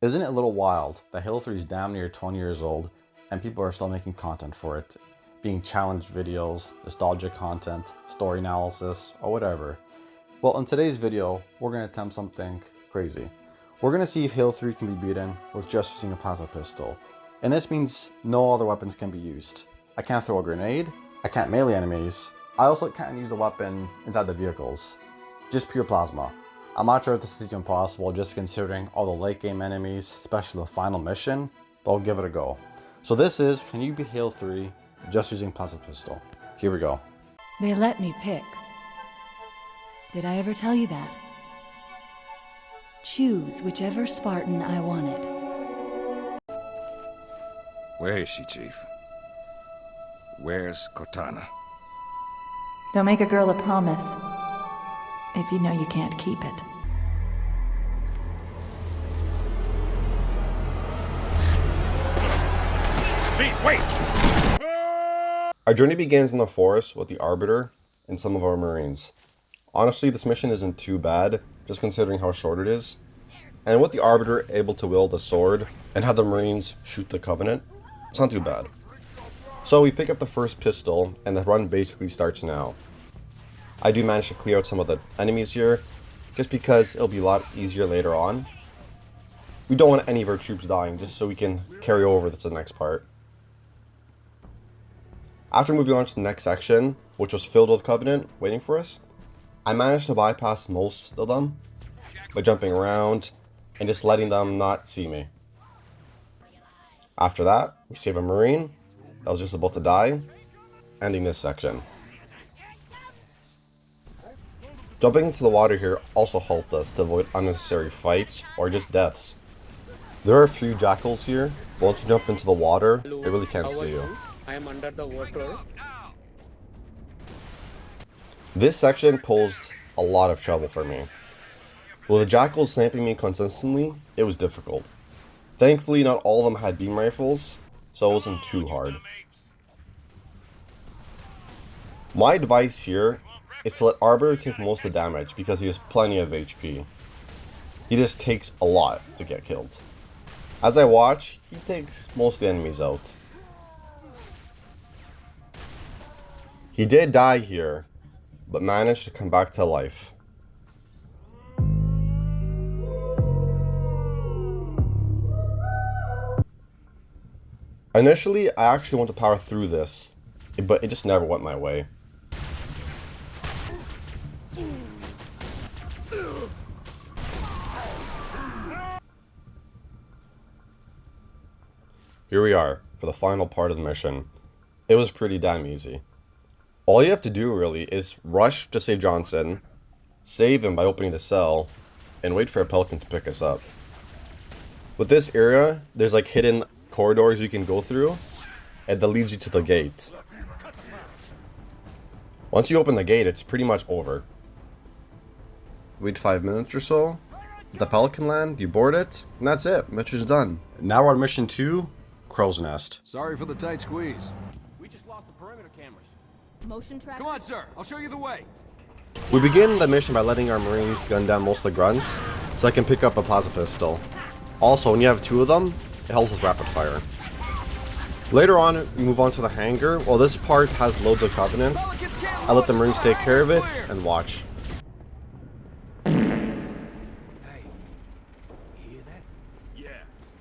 Isn't it a little wild that Halo 3 is damn near 20 years old and people are still making content for it? Being challenged videos, nostalgic content, story analysis, or whatever. Well, in today's video, we're going to attempt something crazy. We're going to see if Halo 3 can be beaten with just using a plasma pistol. And this means no other weapons can be used. I can't throw a grenade, I can't melee enemies, I also can't use a weapon inside the vehicles. Just pure plasma. I'm not sure if this is even possible just considering all the late game enemies, especially the final mission, but I'll give it a go. So this is, can you beat Halo 3 just using plasma pistol? Here we go. They let me pick. Did I ever tell you that? Choose whichever Spartan I wanted. Where is she, Chief? Where's Cortana? Don't make a girl a promise if you know you can't keep it. Wait! Our journey begins in the forest with the Arbiter and some of our Marines. Honestly, this mission isn't too bad, just considering how short it is. And with the Arbiter able to wield a sword and have the Marines shoot the Covenant, it's not too bad. So we pick up the first pistol and the run basically starts now. I do manage to clear out some of the enemies here, just because it'll be a lot easier later on. We don't want any of our troops dying, just so we can carry over to the next part. After moving on to the next section, which was filled with Covenant waiting for us, I managed to bypass most of them by jumping around and just letting them not see me. After that, we save a Marine that was just about to die, ending this section. Jumping into the water here also helped us to avoid unnecessary fights or just deaths. There are a few jackals here, but once you jump into the water, they really can't see you. I am under the water. This section posed a lot of trouble for me. With the jackals sniping me consistently, it was difficult. Thankfully, not all of them had beam rifles, so it wasn't too hard. My advice here is to let Arbiter take most of the damage because he has plenty of HP. He just takes a lot to get killed. As I watch, he takes most of the enemies out. He did die here, but managed to come back to life. Initially, I actually want to power through this, but it just never went my way. Here we are, for the final part of the mission. It was pretty damn easy. All you have to do really is rush to save Johnson, save him by opening the cell, and wait for a Pelican to pick us up. With this area, there's like hidden corridors you can go through, and that leads you to the gate. Once you open the gate, it's pretty much over. Wait 5 minutes or so, the Pelican land, you board it, and that's it, mission's done. Now we're on mission 2, Crow's Nest. Sorry for the tight squeeze. We just lost the perimeter cameras. Motion tracker? Come on, sir. I'll show you the way. We begin the mission by letting our Marines gun down most of the grunts, so I can pick up a plasma pistol. Also, when you have 2 of them, it helps with rapid fire. Later on, we move on to the hangar. While this part has loads of Covenant, I let the Marines take care of it and watch. Hey, you hear that? Yeah,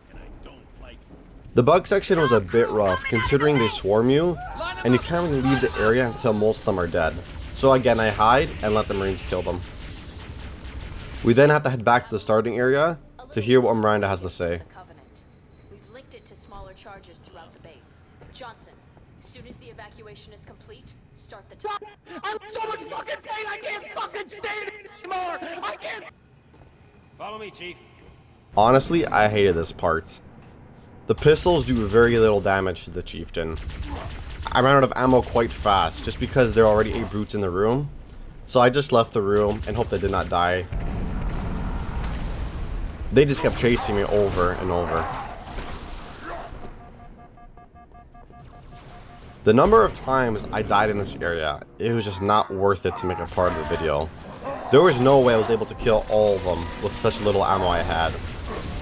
and I don't like it. The bug section was a bit rough, considering they swarm you, and you can't really leave the area until most of them are dead. So again, I hide and let the Marines kill them. We then have to head back to the starting area to hear what Miranda has to say. We've linked it to smaller charges throughout the base. Johnson, as soon as the evacuation is complete, start the time. I'm so much fucking pain, I can't fucking stand it anymore! I can't! Follow me, Chief. Honestly, I hated this part. The pistols do very little damage to the chieftain. I ran out of ammo quite fast, just because there are already 8 brutes in the room. So I just left the room and hoped they did not die. They just kept chasing me over and over. The number of times I died in this area, it was just not worth it to make a part of the video. There was no way I was able to kill all of them with such little ammo I had.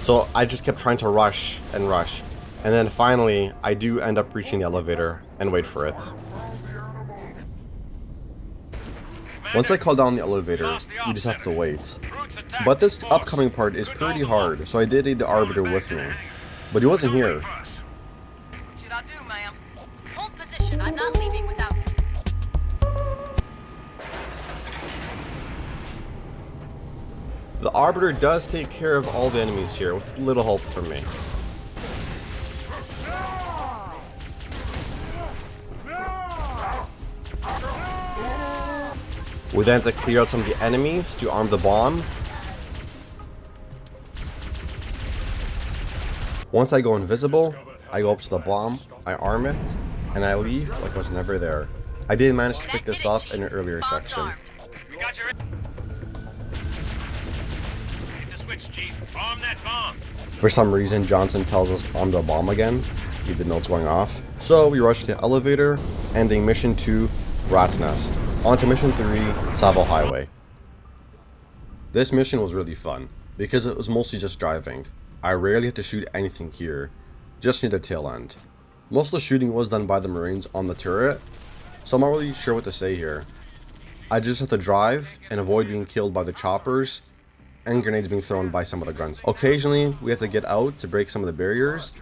So I just kept trying to rush and rush. And then finally, I do end up reaching the elevator and wait for it. Once I call down the elevator, you just have to wait. But this upcoming part is pretty hard, so I did need the Arbiter with me. But he wasn't here. What should I do, ma'am? Hold position. I'm not leaving without. The Arbiter does take care of all the enemies here, with little help from me. We then have to clear out some of the enemies to arm the bomb. Once I go invisible, I go up to the bomb, I arm it, and I leave like I was never there. I did manage to pick this up in an earlier section. You got your... Hit the switch, Chief. Bomb that bomb. For some reason, Johnson tells us arm the bomb again. He didn't know it's going off. So we rush to the elevator, ending mission 2, Rat's Nest. On to mission 3, Tsavo Highway. This mission was really fun, because it was mostly just driving. I rarely had to shoot anything here, just near the tail end. Most of the shooting was done by the Marines on the turret, so I'm not really sure what to say here. I just have to drive and avoid being killed by the choppers and grenades being thrown by some of the grunts. Occasionally, we have to get out to break some of the barriers,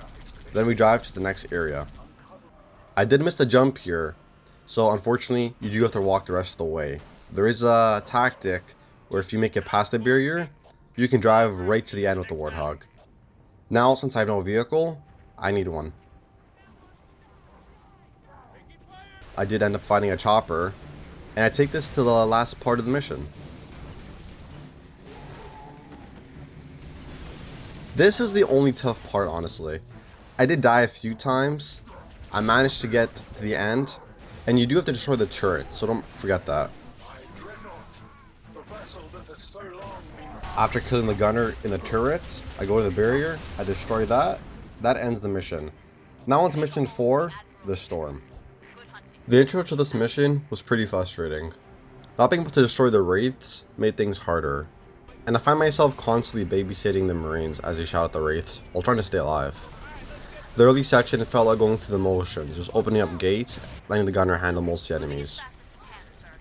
then we drive to the next area. I did miss the jump here, so unfortunately, you do have to walk the rest of the way. There is a tactic where if you make it past the barrier, you can drive right to the end with the Warthog. Now, since I have no vehicle, I need one. I did end up finding a chopper, and I take this to the last part of the mission. This was the only tough part, honestly. I did die a few times. I managed to get to the end, and you do have to destroy the turret, so don't forget that. After killing the gunner in the turret, I go to the barrier, I destroy that. That ends the mission. Now on to mission 4, the storm. The intro to this mission was pretty frustrating. Not being able to destroy the wraiths made things harder, and I find myself constantly babysitting the Marines as they shot at the wraiths while trying to stay alive. The early section felt like going through the motions, just opening up gates, letting the gunner handle most of the enemies.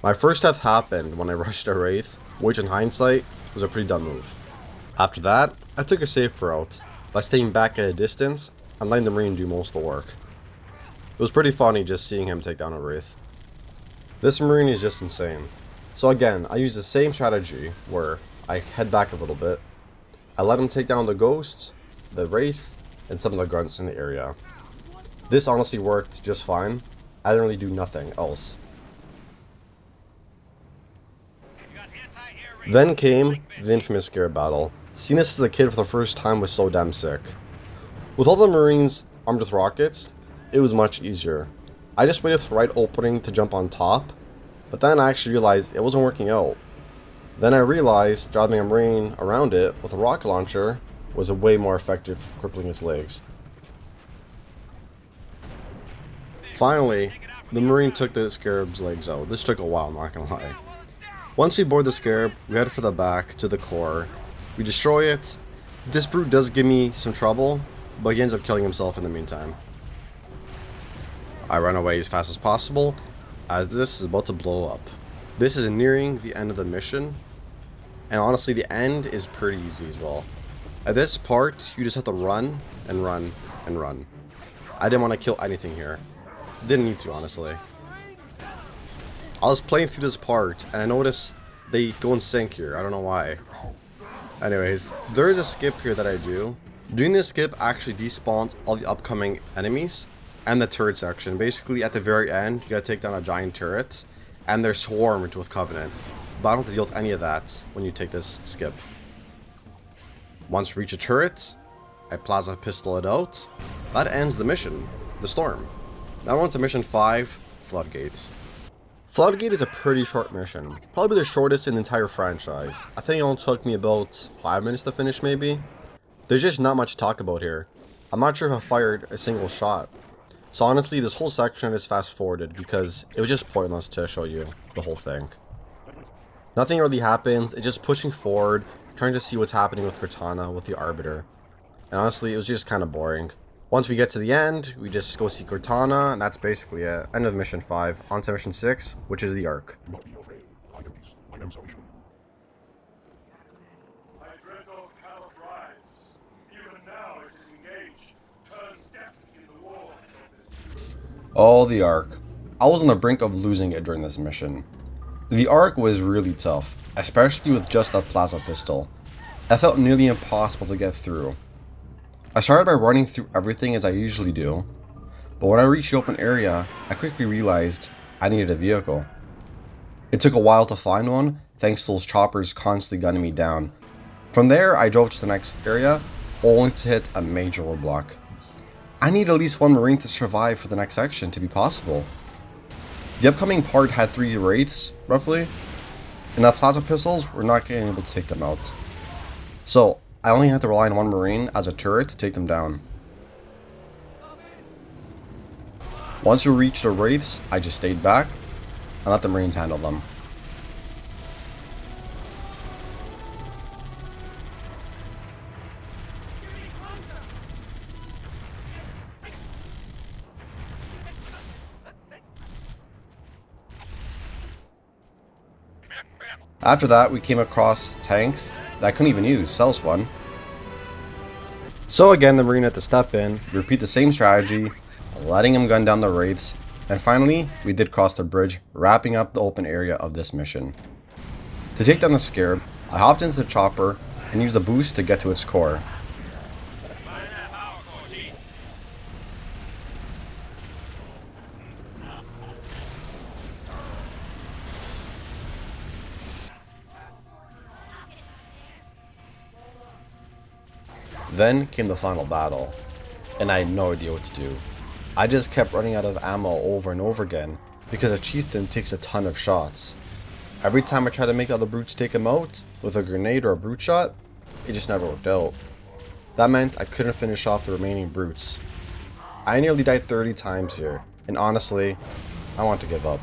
My first death happened when I rushed a wraith, which in hindsight was a pretty dumb move. After that, I took a safe route by staying back at a distance and letting the Marine do most of the work. It was pretty funny just seeing him take down a wraith. This Marine is just insane. So again, I use the same strategy where I head back a little bit, I let him take down the ghosts, the wraith, and some of the grunts in the area. This honestly worked just fine. I didn't really do nothing else. Then came the infamous scare battle. Seeing this as a kid for the first time was so damn sick. With all the Marines armed with rockets, it was much easier. I just waited for the right opening to jump on top, but then I actually realized it wasn't working out. Then I realized driving a Marine around it with a rocket launcher was a way more effective for crippling its legs. Finally, the Marine took the Scarab's legs out. This took a while, I'm not gonna lie. Once we board the Scarab, we head for the back to the core. We destroy it. This brute does give me some trouble, but he ends up killing himself in the meantime. I run away as fast as possible, as this is about to blow up. This is nearing the end of the mission, and honestly the end is pretty easy as well. At this part, you just have to run and run and run. I didn't want to kill anything here. Didn't need to, honestly. I was playing through this part, and I noticed they go in sync here. I don't know why. Anyways, there is a skip here that I do. Doing this skip actually despawns all the upcoming enemies and the turret section. Basically, at the very end, you gotta take down a giant turret, and they're swarmed with Covenant. But I don't have to deal with any of that when you take this skip. Once we reach a turret, I plasma pistol it out. That ends the mission, the storm. Now on to mission 5, Floodgate. Floodgate is a pretty short mission, probably the shortest in the entire franchise. I think it only took me about 5 minutes to finish maybe. There's just not much to talk about here. I'm not sure if I fired a single shot. So honestly, this whole section is fast forwarded because it was just pointless to show you the whole thing. Nothing really happens, it's just pushing forward, trying to see what's happening with Cortana, with the Arbiter. and honestly, it was just kind of boring. Once we get to the end, we just go see Cortana, and that's basically it. End of mission 5, on to mission 6, which is the Ark. Do not be afraid. I am peace. I am salvation. My dread of hell rise. Even now it is engaged. Turns death in the war. Oh, the Ark. I was on the brink of losing it during this mission. The Ark was really tough, especially with just that plasma pistol. It felt nearly impossible to get through. I started by running through everything as I usually do, but when I reached the open area, I quickly realized I needed a vehicle. It took a while to find one, thanks to those choppers constantly gunning me down. From there, I drove to the next area, only to hit a major roadblock. I need at least one Marine to survive for the next section to be possible. The upcoming part had 3 wraiths, roughly, and that plasma pistols were not getting able to take them out. So, I only had to rely on one Marine as a turret to take them down. Once we reached the wraiths, I just stayed back and let the Marines handle them. After that, we came across tanks that I couldn't even use. That was fun. So again, the Marine had to step in, repeat the same strategy, letting him gun down the wraiths, and finally, we did cross the bridge, wrapping up the open area of this mission. To take down the Scarab, I hopped into the chopper and used a boost to get to its core. Then came the final battle, and I had no idea what to do. I just kept running out of ammo over and over again, because a chieftain takes a ton of shots. Every time I tried to make the other brutes take him out, with a grenade or a brute shot, it just never worked out. That meant I couldn't finish off the remaining brutes. I nearly died 30 times here, and honestly, I want to give up.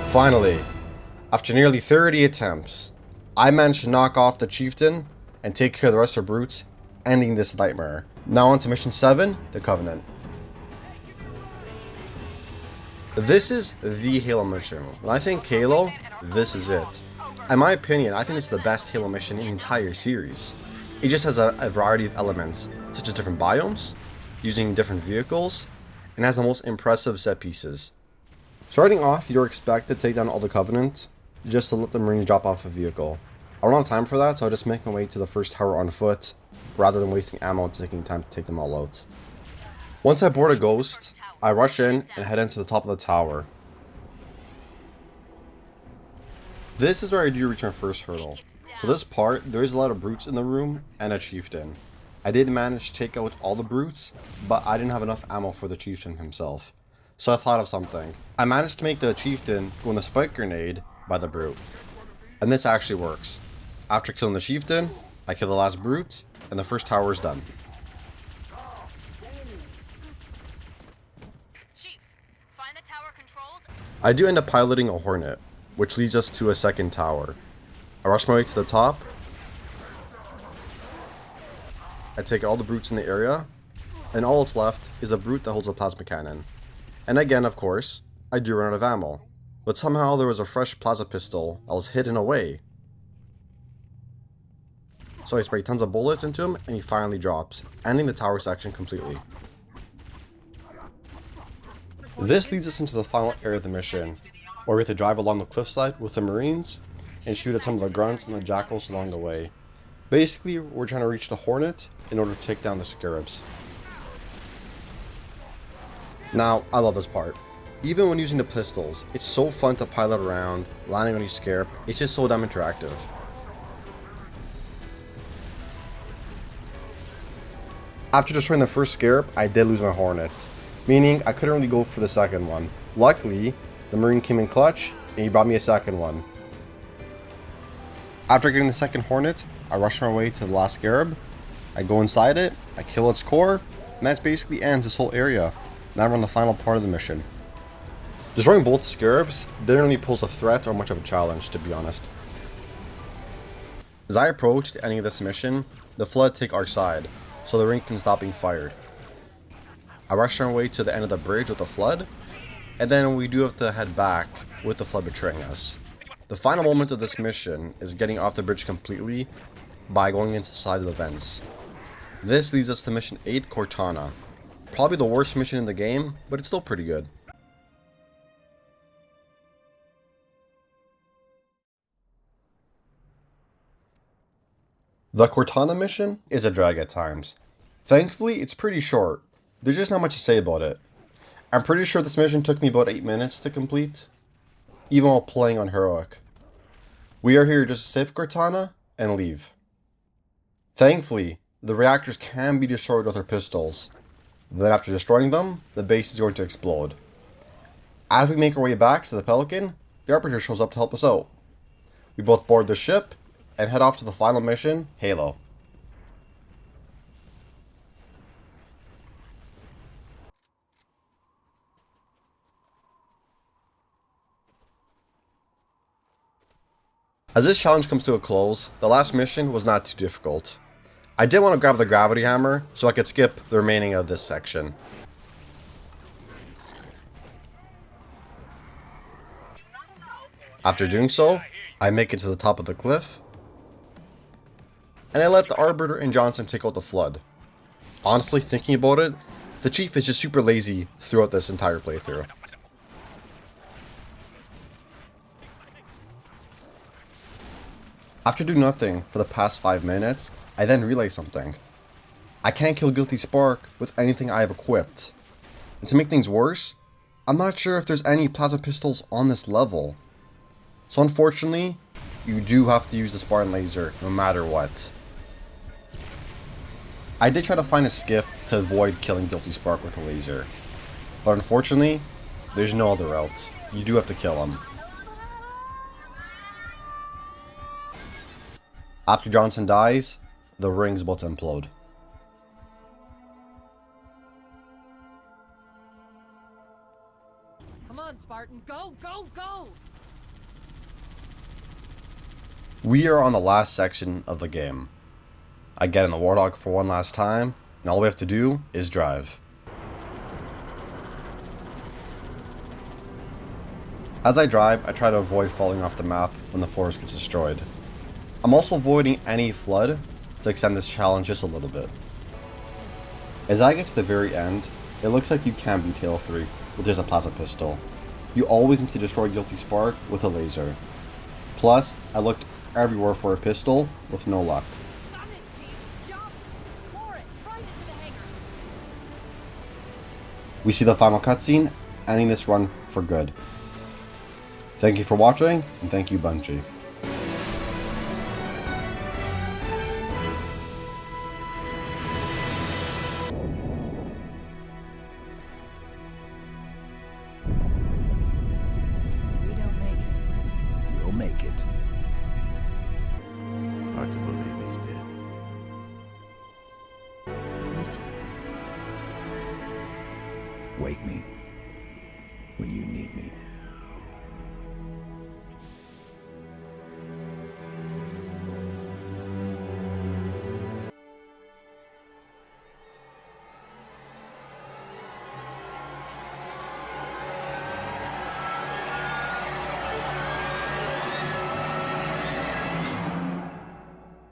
Finally, after nearly 30 attempts, I managed to knock off the chieftain and take care of the rest of the brutes, ending this nightmare. Now on to mission 7, the Covenant. This is the Halo mission. When I think Halo, this is it. In my opinion, I think it's the best Halo mission in the entire series. It just has a variety of elements, such as different biomes, using different vehicles, and has the most impressive set pieces. Starting off, you're expected to take down all the Covenant, just to let the Marines drop off a vehicle. I don't have time for that, so I just make my way to the first tower on foot, rather than wasting ammo taking time to take them all out. Once I board a Ghost, I rush in and head into the top of the tower. This is where I do reach my first hurdle. So this part, there is a lot of brutes in the room, and a chieftain. I did manage to take out all the brutes, but I didn't have enough ammo for the chieftain himself. So I thought of something. I managed to make the chieftain go in the spike grenade by the brute. And this actually works. After killing the chieftain, I kill the last brute, and the first tower is done. Chief, find the tower controls. I do end up piloting a Hornet, which leads us to a second tower. I rush my way to the top. I take all the brutes in the area, and all that's left is a brute that holds a plasma cannon. And again, of course, I do run out of ammo. But somehow there was a fresh plasma pistol that was hidden away. So I spray tons of bullets into him, and he finally drops, ending the tower section completely. This leads us into the final area of the mission, where we have to drive along the cliffside with the Marines, and shoot at some of the grunts and the jackals along the way. Basically, we're trying to reach the Hornet in order to take down the Scarabs. Now, I love this part. Even when using the pistols, it's so fun to pilot around, landing on each Scarab. It's just so damn interactive. After destroying the first scarab, I did lose my hornet, meaning I couldn't really go for the second one. Luckily, the marine came in clutch and he brought me a second one. After getting the second hornet, I rush my way to the last scarab. I go inside it, I kill its core, and that basically ends this whole area. Now we're on the final part of the mission. Destroying both scarabs didn't really pose a threat or much of a challenge, to be honest. As I approach the ending of this mission, the flood take our side, so the ring can stop being fired. I rush our way to the end of the bridge with the flood, and then we do have to head back with the flood betraying us. The final moment of this mission is getting off the bridge completely by going into the side of the vents. This leads us to mission 8, Cortana. Probably the worst mission in the game, but it's still pretty good. The Cortana mission is a drag at times. Thankfully, it's pretty short. There's just not much to say about it. I'm pretty sure this mission took me about 8 minutes to complete, even while playing on heroic. We are here just to save Cortana and leave. Thankfully, the reactors can be destroyed with our pistols. Then after destroying them, the base is going to explode. As we make our way back to the Pelican, the Arbiter shows up to help us out. We both board the ship and head off to the final mission, Halo. As this challenge comes to a close, the last mission was not too difficult. I did want to grab the gravity hammer so I could skip the remaining of this section. After doing so, I make it to the top of the cliff, and I let the Arbiter and Johnson take out the flood. Honestly, thinking about it, the Chief is just super lazy throughout this entire playthrough. After doing nothing for the past 5 minutes, I then realize something. I can't kill Guilty Spark with anything I have equipped. And to make things worse, I'm not sure if there's any plasma pistols on this level. So unfortunately, you do have to use the Spartan laser no matter what. I did try to find a skip to avoid killing Guilty Spark with a laser, but unfortunately, there's no other route. You do have to kill him. After Johnson dies, the ring's about to implode. Come on, Spartan, go, go, go! We are on the last section of the game. I get in the Warthog for one last time, and all we have to do is drive. As I drive, I try to avoid falling off the map when the forest gets destroyed. I'm also avoiding any flood to extend this challenge just a little bit. As I get to the very end, it looks like you can beat Halo 3 with just a plasma pistol. You always need to destroy Guilty Spark with a laser. Plus, I looked everywhere for a pistol with no luck. Got it, Chief. Jump! Floor it, right into the hangar. We see the final cutscene, ending this run for good. Thank you for watching, and thank you, Bungie. If we don't make it, We'll make it. Hard to believe he's dead. I miss you. Wake me when you need me.